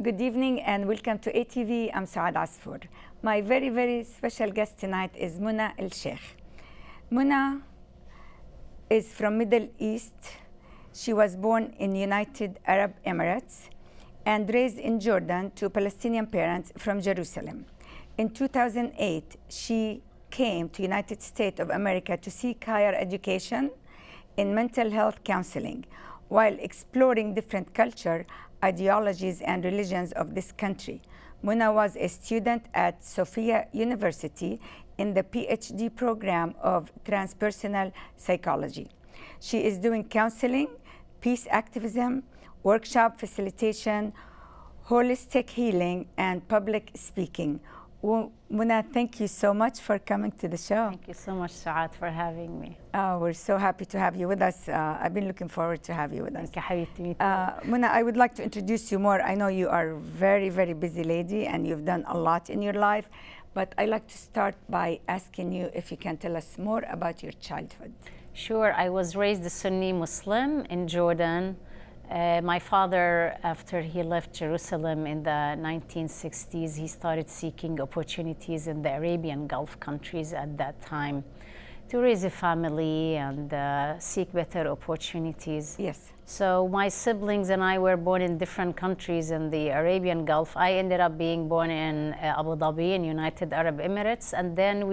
Good evening and welcome to ATV. I'm Suad Asfour. My very, very special guest tonight is Muna AlSheikh. Muna is from Middle East. She was born in United Arab Emirates and raised in Jordan to Palestinian parents from Jerusalem. In 2008, she came to United States of America to seek higher education in mental health counseling while exploring different culture, ideologies and religions of this country. Muna was a student at Sophia University in the PhD program of transpersonal psychology. She is doing counseling, peace activism, workshop facilitation, holistic healing, and public speaking. Muna, thank you so much for coming to the show. Thank you so much, Suad, for having me. We're so happy to have you with us. I've been looking forward to have you with us. Thank you, Muna, I would like to introduce you more. I know you are a very, very busy lady and you've done a lot in your life, but I'd like to start by asking you if you can tell us more about your childhood. Sure. I was raised a Sunni Muslim in Jordan. My father, after he left Jerusalem in the 1960s, he started seeking opportunities in the Arabian Gulf countries at that time to raise a family and seek better opportunities. Yes. So my siblings and I were born in different countries in the Arabian Gulf. I ended up being born in Abu Dhabi in United Arab Emirates, and then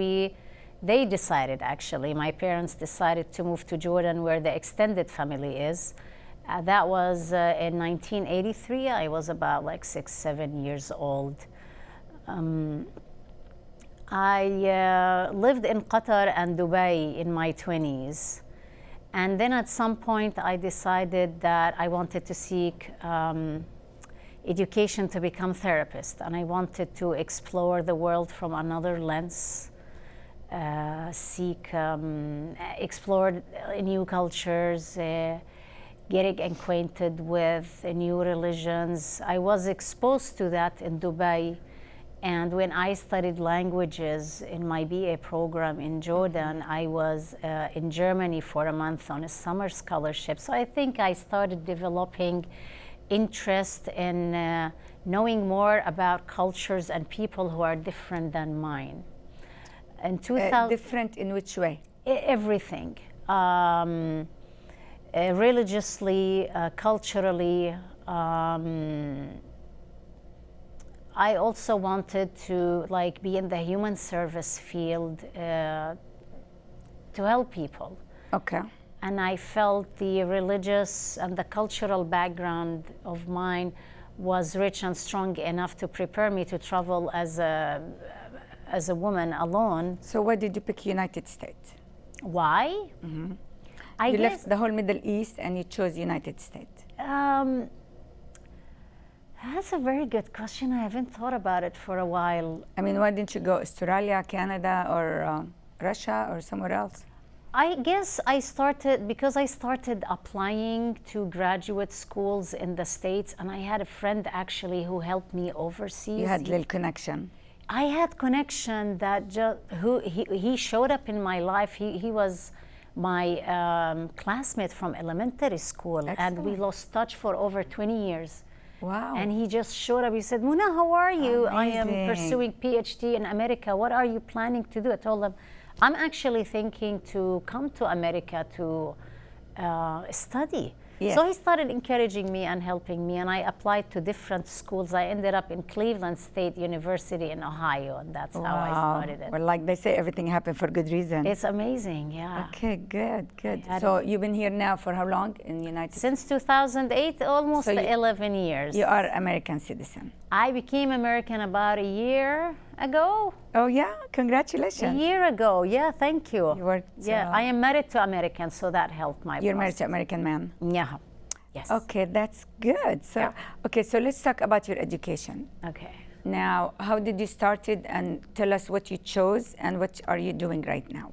they decided, actually, my parents decided to move to Jordan where the extended family is. That was in 1983. I was about like 6, 7 years old. I lived in Qatar and Dubai in my 20s. And then at some point I decided that I wanted to seek education to become a therapist. And I wanted to explore the world from another lens, explore new cultures, getting acquainted with new religions. I was exposed to that in Dubai. And when I studied languages in my BA program in Jordan, I was in Germany for a month on a summer scholarship. So I think I started developing interest in knowing more about cultures and people who are different than mine. In 2000, different in which way? Everything. Religiously, culturally. I also wanted to be in the human service field to help people. Okay. And I felt the religious and the cultural background of mine was rich and strong enough to prepare me to travel as a woman alone. So why did you pick United States? Why? Mm-hmm. You left the whole Middle East and you chose United States. That's a very good question. I haven't thought about it for a while. I mean, why didn't you go Australia, Canada, or Russia, or somewhere else? I guess because I started applying to graduate schools in the States, and I had a friend actually who helped me overseas. You had a little connection. I had connection that he showed up in my life. He was my classmate from elementary school. Excellent. And we lost touch for over 20 years. Wow. And he just showed up. He said, Muna, how are you? Amazing. I am pursuing PhD in America. What are you planning to do? I told him, I'm actually thinking to come to America to study. Yes. So he started encouraging me and helping me, and I applied to different schools. I ended up in Cleveland State University in Ohio, and that's how I started it. Well, like they say, everything happened for good reason. It's amazing, yeah. Okay, good. So you've been here now for how long in the United States? Since 2008, almost 11 years. You are American citizen. I became American about a year ago. Oh yeah, A congratulations. year ago, yeah, thank you. You worked, Yeah, I am married to American, so that helped my You're married process. to American man. Yeah, yes. Okay, that's good. So, Yeah. okay, so let's talk about your education. Okay. Now, how did you start it, and tell us what you chose and what are you doing right now?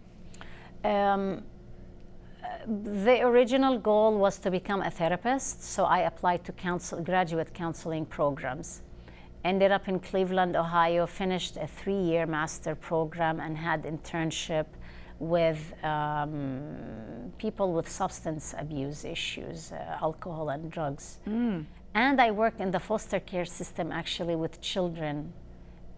The original goal was to become a therapist, so I applied to graduate counseling programs. Ended up in Cleveland, Ohio, finished a 3-year master program and had internship with people with substance abuse issues, alcohol and drugs. And I worked in the foster care system actually with children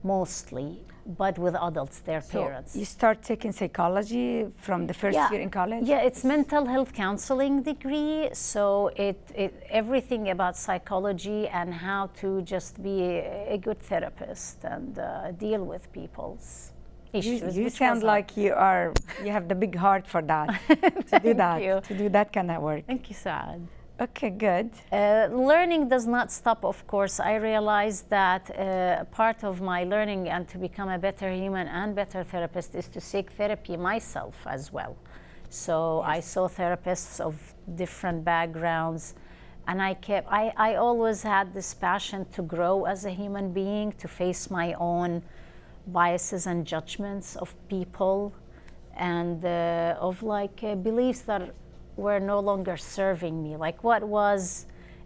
mostly, but with adults, their parents. You start taking psychology from the first year in college? Yeah, it's mental health counseling degree, so everything about psychology and how to just be a good therapist and deal with people's issues. You sound like you have the big heart for that, to do that kind of work. Thank you, Suad. Okay, good. Learning does not stop, of course. I realized that part of my learning and to become a better human and better therapist is to seek therapy myself as well. So I saw therapists of different backgrounds, and I always had this passion to grow as a human being, to face my own biases and judgments of people, and of beliefs that were no longer serving me, like what was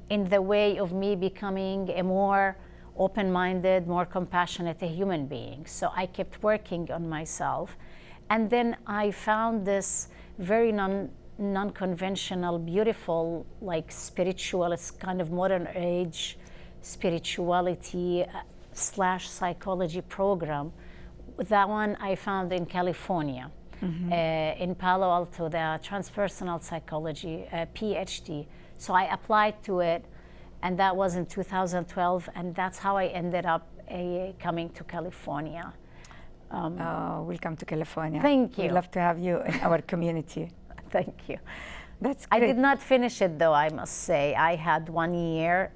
in the way of me becoming a more open-minded, more compassionate human being. So I kept working on myself, and then I found this very non-conventional, beautiful, like spiritualist, kind of modern age spirituality / psychology program. That one I found in California. In Palo Alto, the transpersonal psychology PhD. So I applied to it, and that was in 2012, and that's how I ended up coming to California. Welcome to California. Thank you. We'd love to have you in our community. Thank you. That's great. I did not finish it, though, I must say. I had 1 year.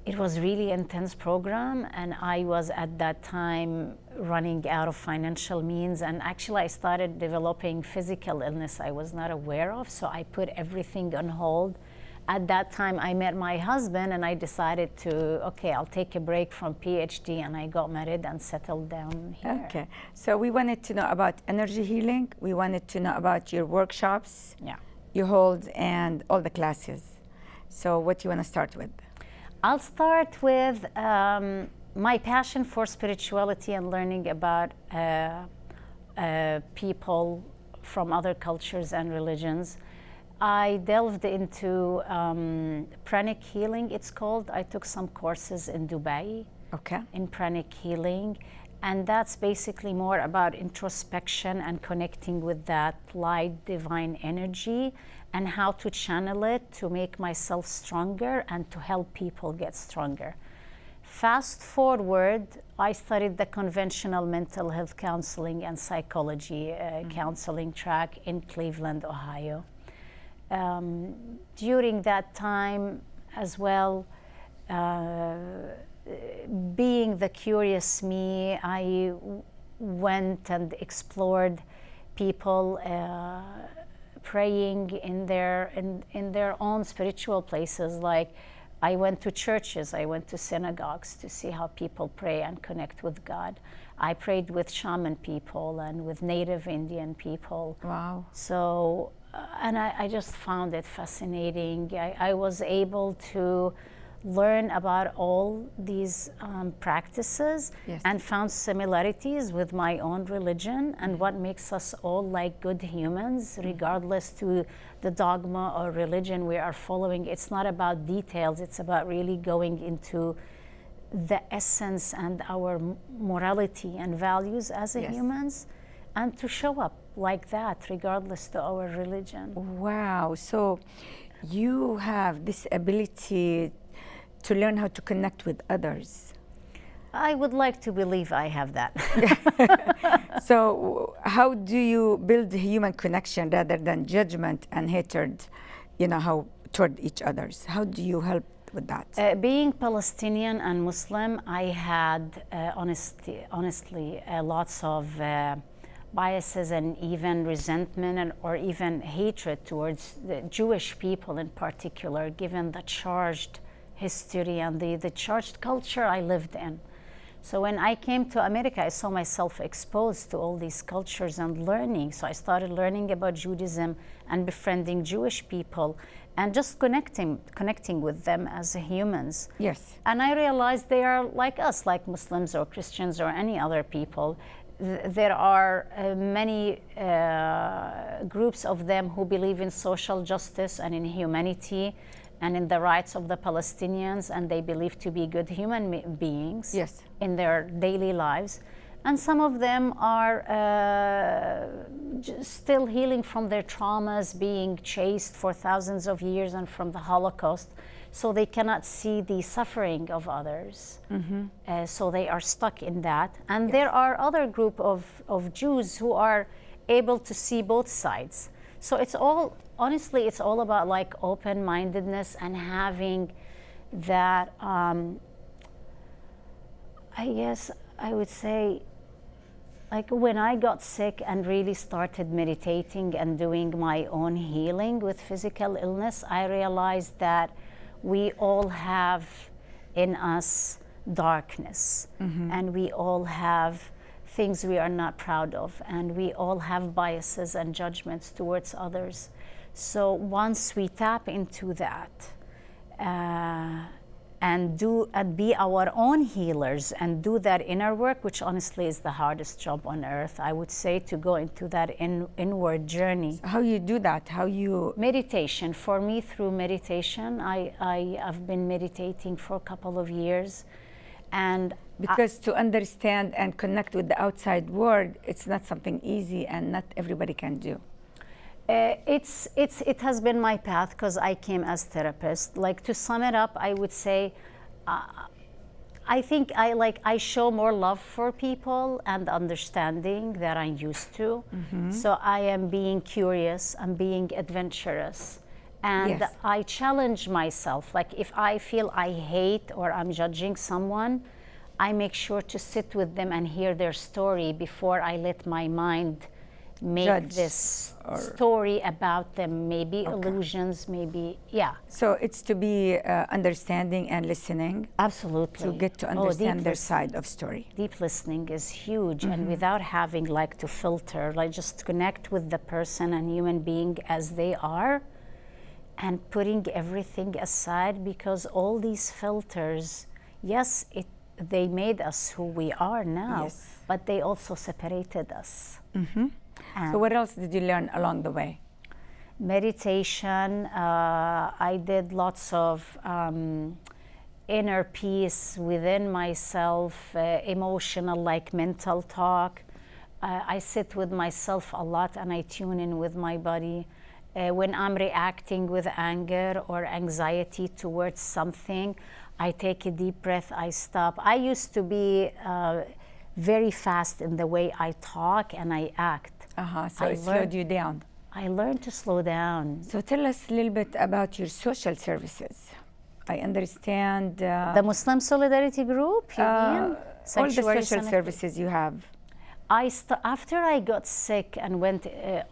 It was really intense program, and I was at that time running out of financial means, and actually I started developing physical illness I was not aware of, so I put everything on hold. At that time I met my husband, and I decided I'll take a break from PhD, and I got married and settled down here. Okay, so we wanted to know about energy healing. We wanted to know about your workshops you hold and all the classes. So what do you want to start with? I'll start with my passion for spirituality and learning about people from other cultures and religions. I delved into pranic healing, it's called. I took some courses in Dubai in pranic healing, and that's basically more about introspection and connecting with that light, divine energy, and how to channel it to make myself stronger and to help people get stronger. Fast forward, I studied the conventional mental health counseling and psychology counseling track in Cleveland, Ohio. During that time as well, being the curious me, I went and explored people praying in their own spiritual places. Like, I went to churches, I went to synagogues to see how people pray and connect with God. I prayed with shaman people and with native Indian people. Wow. So, and I just found it fascinating. I was able to learn about all these practices and found similarities with my own religion and what makes us all like good humans, regardless to the dogma or religion we are following. It's not about details, it's about really going into the essence and our morality and values as humans, and to show up like that regardless to our religion. Wow, so you have this ability to learn how to connect with others. I would like to believe I have that. So how do you build human connection rather than judgment and hatred, toward each others? How do you help with that? Being Palestinian and Muslim, I had honestly lots of biases and even resentment or even hatred towards the Jewish people in particular, given the charged history and the charged culture I lived in. So when I came to America, I saw myself exposed to all these cultures and learning. So I started learning about Judaism and befriending Jewish people and just connecting with them as humans. Yes. And I realized they are like us, like Muslims or Christians or any other people. There are many groups of them who believe in social justice and in humanity and in the rights of the Palestinians, and they believe to be good human beings Yes. in their daily lives. And some of them are still healing from their traumas, being chased for thousands of years and from the Holocaust, so they cannot see the suffering of others. So they are stuck in that. And there are other group of Jews who are able to see both sides. So it's all, honestly, it's all about like open-mindedness and having that, I guess I would say, like when I got sick and really started meditating and doing my own healing with physical illness, I realized that we all have in us darkness, and we all have things we are not proud of, and we all have biases and judgments towards others. So once we tap into that and be our own healers and do that inner work, which honestly is the hardest job on earth, I would say, to go into that inward journey. How you do that? How you... Meditation. For me, through meditation, I have been meditating for a couple of years, and because to understand and connect with the outside world, it's not something easy and not everybody can do. It has been my path because I came as therapist. Like, to sum it up, I would say I think I show more love for people and understanding that I'm used to. So I am being curious, I'm being adventurous, and Yes. I challenge myself. Like, if I feel I hate or I'm judging someone, I make sure to sit with them and hear their story before I let my mind make Judge this or- story about them, maybe illusions, maybe, yeah. So it's to be understanding and listening Absolutely. to get to Oh, understand deep their listening. side of story. Deep listening is huge, and without having like to filter, like just connect with the person and human being as they are, and putting everything aside, because all these filters, yes, they made us who we are now, Yes. but they also separated us. And So what else did you learn along the way? meditation, I did lots of inner peace within myself, emotional, like mental talk. I sit with myself a lot and I tune in with my body. When I'm reacting with anger or anxiety towards something, I take a deep breath, I stop. I used to be very fast in the way I talk and I act. So I it slowed you down. I learned to slow down. So tell us a little bit about your social services. I understand The Muslim Solidarity Group, you mean? all the Sanctuary social Sanitary. services you have. After I got sick and went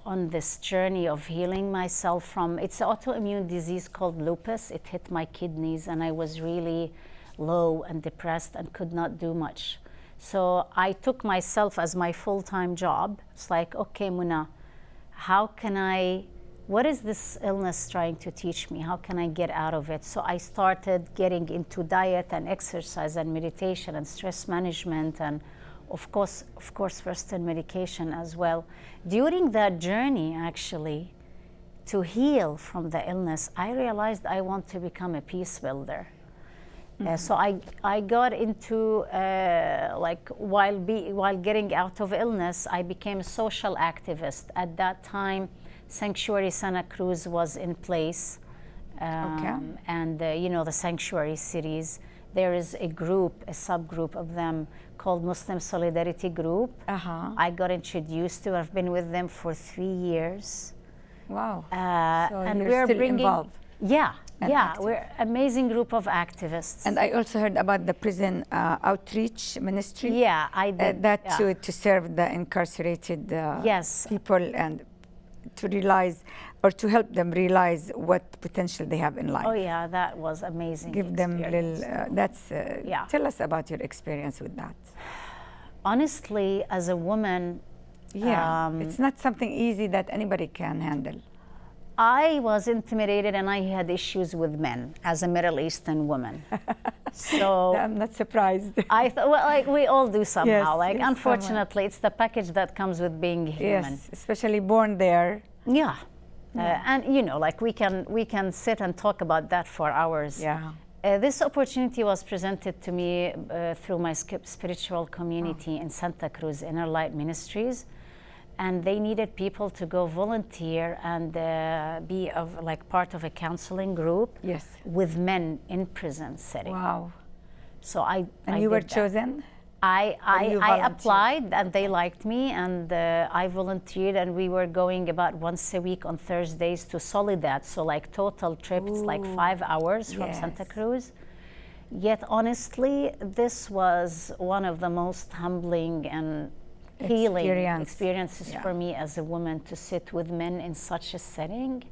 on this journey of healing myself from, it's an autoimmune disease called lupus. It hit my kidneys and I was really low and depressed and could not do much. So I took myself as my full-time job. It's like, okay, Muna, what is this illness trying to teach me? How can I get out of it? So I started getting into diet and exercise and meditation and stress management and of course Western medication as well. During that journey, actually, to heal from the illness, I realized I want to become a peace builder. So I got into while getting out of illness, I became a social activist. At that time, Sanctuary Santa Cruz was in place, and the Sanctuary cities. There is a subgroup of them called Muslim Solidarity Group. I got introduced to. I've been with them for 3 years. Wow. So And you're we're still bringing, involved. yeah, Yeah, activists. we're an amazing group of activists. And I also heard about the prison outreach ministry. Yeah, I did. That yeah. to serve the incarcerated Yes. people and to realize or to help them realize what potential they have in life. Oh yeah, that was amazing. Give them experience. little, Yeah. Tell us about your experience with that. Honestly, as a woman, It's not something easy that anybody can handle. I was intimidated and I had issues with men as a Middle Eastern woman. So I'm not surprised. I thought, well, like we all do somehow. Yes, yes, Unfortunately, it's the package that comes with being human. Yes, especially born there. Yeah. And we can sit and talk about that for hours. Yeah. This opportunity was presented to me through my spiritual community in Santa Cruz, Inner Light Ministries, and they needed people to go volunteer and be part of a counseling group. Yes. With men in prison setting. Wow. So I you were did that. chosen? I volunteered? applied and they liked me, and I volunteered, and we were going about once a week on Thursdays to Soledad, so like total trips, like 5 hours from Santa Cruz. Yet honestly, this was one of the most humbling and healing experiences for me as a woman, to sit with men in such a setting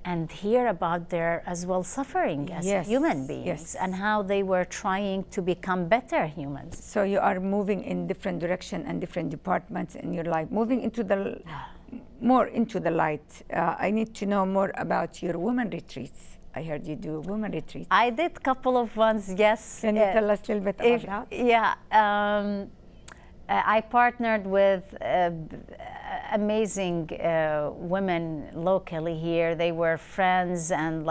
and hear about their as well suffering as human beings and how they were trying to become better humans. So you are moving in different direction and different departments in your life, moving into the more into the light. I need to know more about your women retreats. I heard you do women retreats. I did a couple of ones, yes. Can you tell us a little bit about that? Yeah. I partnered with amazing women locally here. They were friends and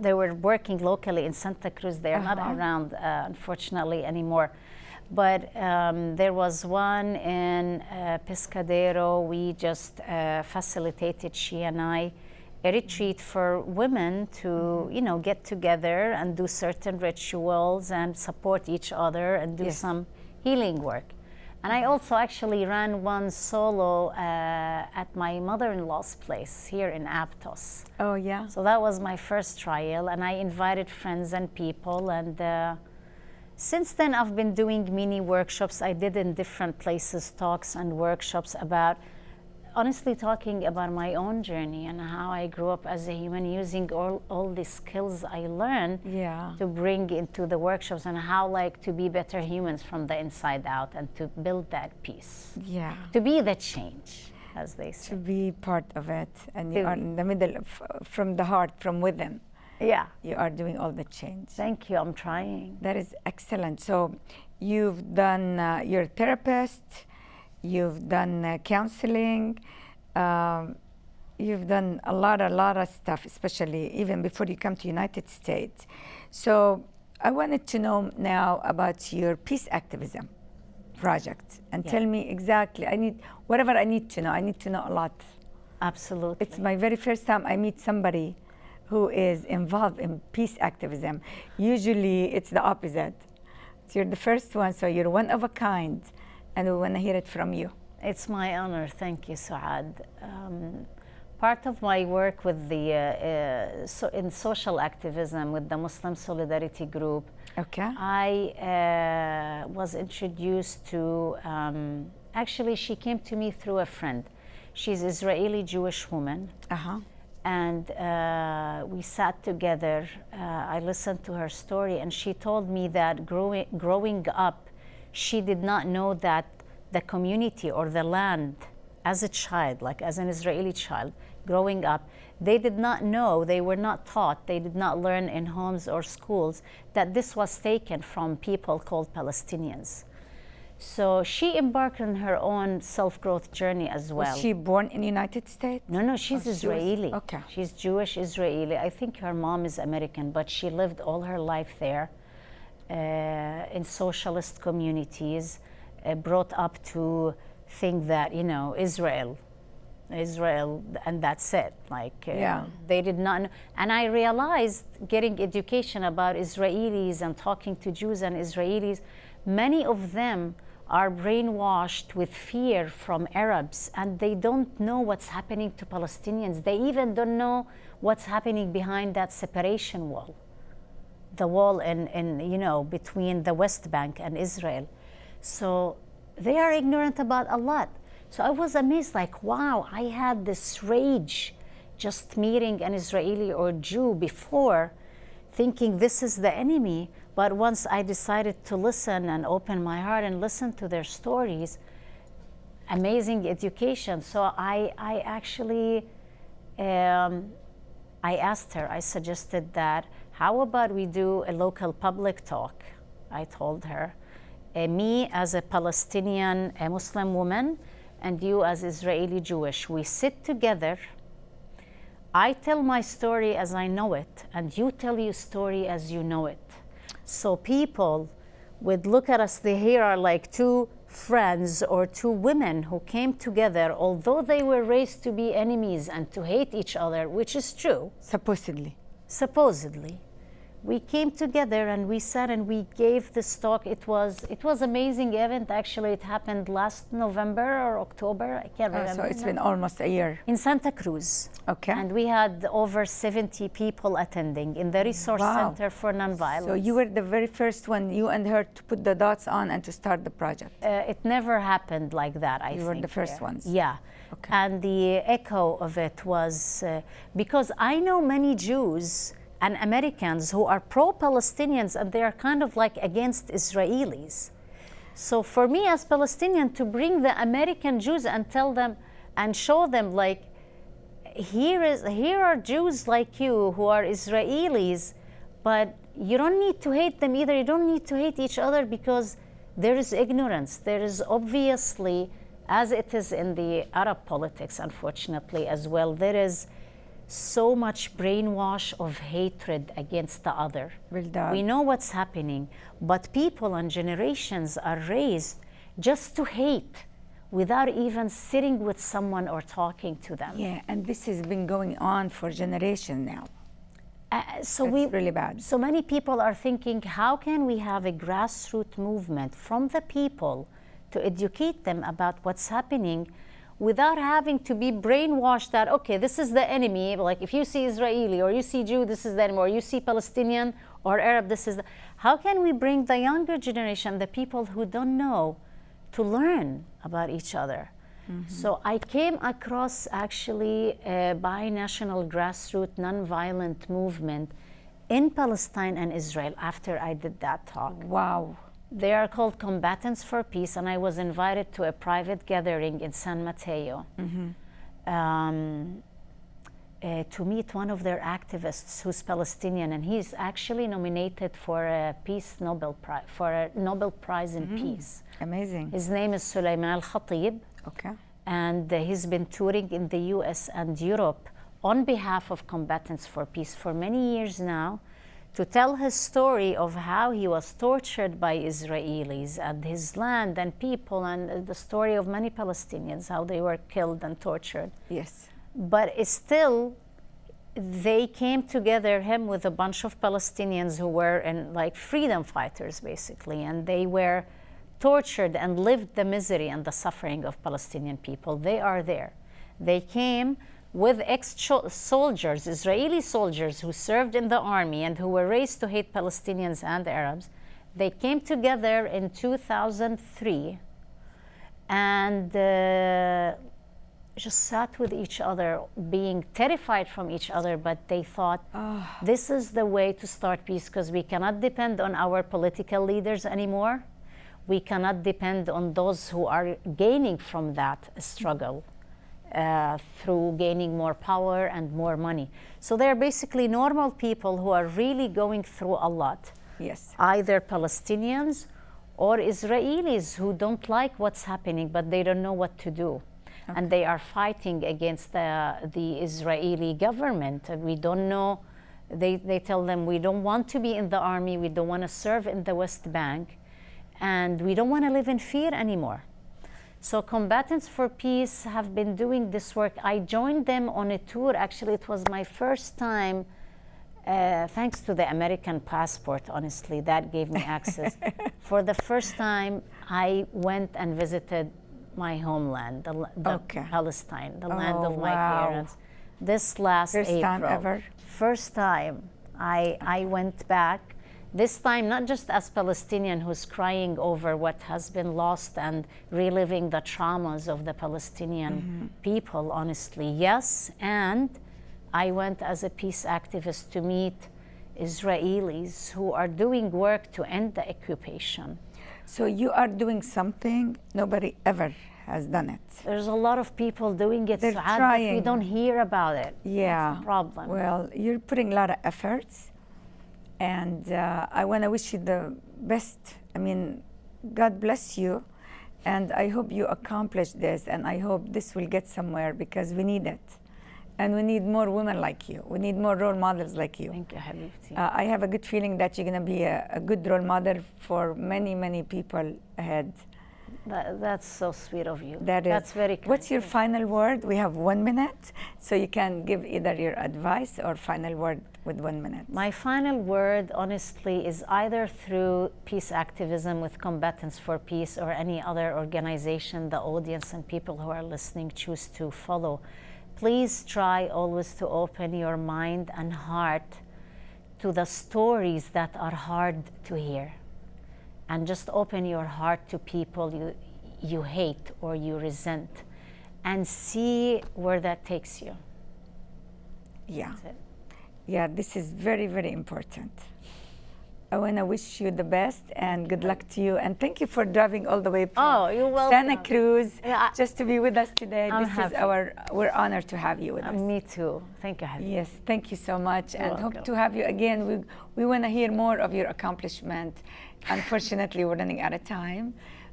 they were working locally in Santa Cruz. They are not around, unfortunately, anymore. But there was one in Pescadero. We just facilitated, she and I, a retreat for women to, get together and do certain rituals and support each other and do some healing work. And I also actually ran one solo at my mother-in-law's place here in Aptos. Oh, yeah? So that was my first trial, and I invited friends and people. And since then, I've been doing mini workshops. I did in different places talks and workshops about, honestly, talking about my own journey and how I grew up as a human, using all the skills I learned to bring into the workshops, and how to be better humans from the inside out and to build that peace. Yeah. To be the change, as they say. To be part of it, and you are in the middle of, from the heart, from within. Yeah. You are doing all the change. Thank you, I'm trying. That is excellent. So you've done, you're a therapist, you've done counseling, you've done a lot of stuff, especially even before you come to United States. So I wanted to know now about your peace activism project, and tell me exactly, whatever I need to know. I need to know a lot. Absolutely. It's my very first time I meet somebody who is involved in peace activism. Usually it's the opposite. So you're the first one, so you're one of a kind, and we want to hear it from you. It's my honor. Thank you, Suad. Part of my work with in social activism with the Muslim Solidarity Group, I was introduced to, actually she came to me through a friend. She's Israeli Jewish woman. And we sat together. I listened to her story, and she told me that growing up, she did not know that the community or the land, as a child, like as an Israeli child, growing up, they did not know, they were not taught, they did not learn in homes or schools that this was taken from people called Palestinians. So she embarked on her own self-growth journey as well. Was she born in the United States? No, she's Israeli. Okay. She's Jewish Israeli. I think her mom is American, but she lived all her life there in socialist communities, brought up to think that, Israel, and that's it. They did not know. And I realized, getting education about Israelis and talking to Jews and Israelis, many of them are brainwashed with fear from Arabs, and they don't know what's happening to Palestinians. They even don't know what's happening behind that separation wall, the wall between the West Bank and Israel. So they are ignorant about a lot. So I was amazed, like, wow, I had this rage just meeting an Israeli or Jew before, thinking this is the enemy. But once I decided to listen and open my heart and listen to their stories, amazing education. So I actually, I asked her, I suggested that, how about we do a local public talk? I told her, me as a Palestinian, a Muslim woman, and you as Israeli Jewish, we sit together. I tell my story as I know it, and you tell your story as you know it. So people would look at us, they here are like two friends or two women who came together, although they were raised to be enemies and to hate each other, which is true. Supposedly. Supposedly. We came together and we sat and we gave this talk. It was amazing event. Actually, it happened last November or October. I can't remember. So it's been almost a year. In Santa Cruz. Okay. And we had over 70 people attending in the Resource Center for Nonviolence. So you were the very first one, you and her, to put the dots on and to start the project. It never happened like that, I think. You were the first ones. Yeah. Okay. And the echo of it was, because I know many Jews and Americans who are pro-Palestinians, and they are kind of like against Israelis. So for me as Palestinian, to bring the American Jews and tell them and show them, like, here are Jews like you who are Israelis, but you don't need to hate them either. You don't need to hate each other, because there is ignorance. There is obviously, as it is in the Arab politics, unfortunately, as well, there is so much brainwash of hatred against the other. We know what's happening, but people and generations are raised just to hate without even sitting with someone or talking to them. Yeah, and this has been going on for generations now. So it's really bad. So many people are thinking, how can we have a grassroots movement from the people to educate them about what's happening, without having to be brainwashed that, okay, this is the enemy. Like, if you see Israeli or you see Jew, this is the enemy, or you see Palestinian or Arab, this is the... How can we bring the younger generation, the people who don't know, to learn about each other? Mm-hmm. So I came across actually a binational grassroots nonviolent movement in Palestine and Israel after I did that talk. Wow. They are called Combatants for Peace, and I was invited to a private gathering in San Mateo to meet one of their activists who's Palestinian, and he's actually nominated for a Nobel Prize in Peace. Amazing. His name is Sulaiman Al-Khatib. Okay. And he's been touring in the US and Europe on behalf of Combatants for Peace for many years now, to tell his story of how he was tortured by Israelis and his land and people, and the story of many Palestinians, how they were killed and tortured. Yes. But it's still, they came together, him with a bunch of Palestinians who were like freedom fighters, basically, and they were tortured and lived the misery and the suffering of Palestinian people. They are there. They came with ex-soldiers, Israeli soldiers who served in the army and who were raised to hate Palestinians and Arabs. They came together in 2003 and just sat with each other, being terrified from each other, but they thought, this is the way to start peace, because we cannot depend on our political leaders anymore. We cannot depend on those who are gaining from that struggle. Through gaining more power and more money. So they're basically normal people who are really going through a lot. Yes. Either Palestinians or Israelis who don't like what's happening, but they don't know what to do. Okay. And they are fighting against the Israeli government. And we don't know, they tell them, we don't want to be in the army, we don't want to serve in the West Bank, and we don't want to live in fear anymore. So Combatants for Peace have been doing this work. I joined them on a tour. Actually, it was my first time Thanks to the American passport, honestly, that gave me access. For the first time, I went and visited my homeland, the Palestine, the land of my parents. This last April. First time ever? First time I went back. This time, not just as Palestinian who's crying over what has been lost and reliving the traumas of the Palestinian people, honestly, yes. And I went as a peace activist to meet Israelis who are doing work to end the occupation. So you are doing something nobody ever has done it. There's a lot of people doing it, They're Suad, trying. but we don't hear about it. Yeah. That's the problem. Well, you're putting a lot of efforts, and I want to wish you the best. I mean, God bless you, and I hope you accomplish this, and I hope this will get somewhere because we need it. And we need more women like you. We need more role models like you. Thank you, Habibti. I have a good feeling that you're going to be a good role model for many, many people ahead. That's so sweet of you. That's very kind. What's your final word? We have 1 minute, so you can give either your advice or final word with 1 minute. My final word, honestly, is either through peace activism with Combatants for Peace or any other organization the audience and people who are listening choose to follow. Please try always to open your mind and heart to the stories that are hard to hear. And just open your heart to people you hate or you resent and see where that takes you. Yeah. That's it. Yeah, this is very, very important. I want to wish you the best and good luck to you. And thank you for driving all the way from you're welcome. Santa Cruz just to be with us today. I'm this happy. is we're honored to have you with us. Me too. Thank you, Habib. Yes, thank you so much. You're and welcome. hope to have you again. We want to hear more of your accomplishment. Unfortunately, we're running out of time,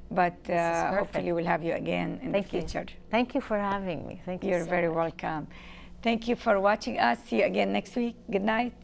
but hopefully we'll have you again in the future. Thank you for having me. Thank you. You're so very much. welcome. Thank you for watching us. See you again next week. Good night.